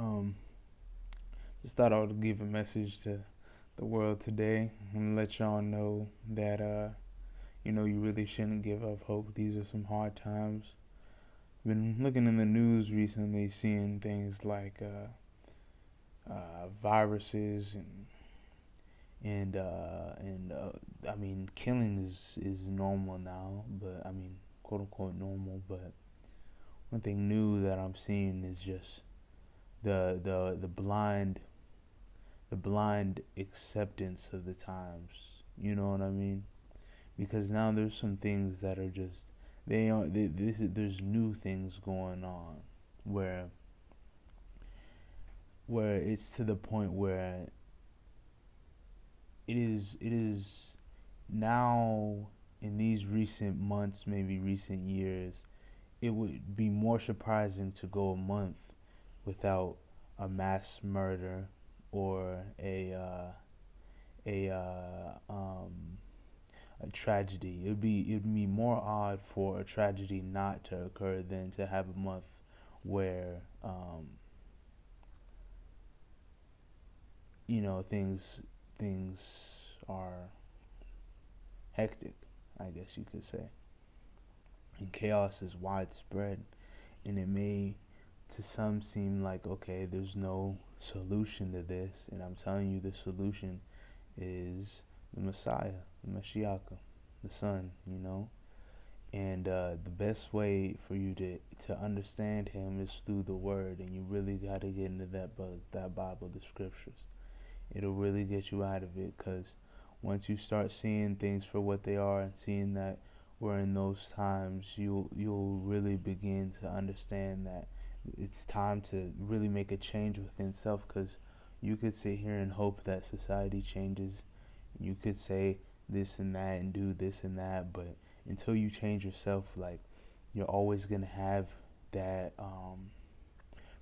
Um, just thought I would give a message to the world today and let y'all know that you really shouldn't give up hope. These are some hard times. Been looking in the news recently, seeing things like viruses and I mean, killing is normal now, but I mean, quote unquote normal. But one thing new that I'm seeing is just the blind acceptance of the times. You know what I mean? Because now there's some things that are just there's new things going on where it's to the point where it is now in these recent months, maybe recent years, it would be more surprising to go a month without a mass murder or a a tragedy. It'd be more odd for a tragedy not to occur than to have a month where things are hectic, I guess you could say, and chaos is widespread, and it may to some seem like, okay, there's no solution to this, and I'm telling you the solution is the Messiah, the Mashiach, the Son, and the best way for you to understand him is through the Word, and you really got to get into that book, that Bible, the Scriptures. It'll really get you out of it, because once you start seeing things for what they are and seeing that we're in those times, you'll really begin to understand that it's time to really make a change within self. Because you could sit here and hope that society changes, you could say this and that and do this and that, but until you change yourself, like, you're always gonna have that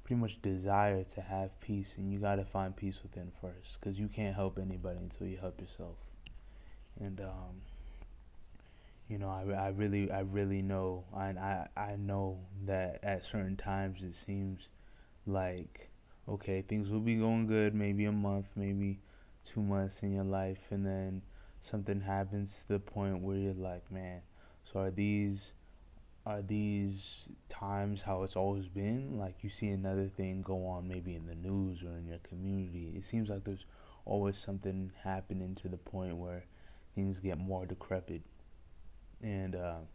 pretty much desire to have peace, and you gotta find peace within first, because you can't help anybody until you help yourself. And I really know, I know that at certain times it seems like, okay, things will be going good, maybe a month, maybe 2 months in your life, and then something happens to the point where you're like, man, so are these times how it's always been? Like, you see another thing go on, maybe in the news or in your community. It seems like there's always something happening to the point where things get more decrepit. And the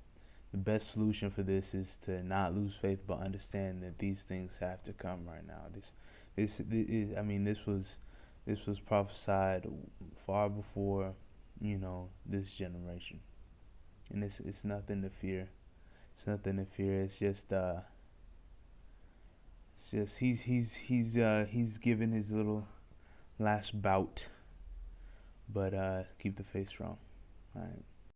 best solution for this is to not lose faith, but understand that these things have to come right now. This is, I mean, this was prophesied far before, this generation, and it's nothing to fear. It's nothing to fear. It's just he's given his little last bout, but keep the faith strong. All right.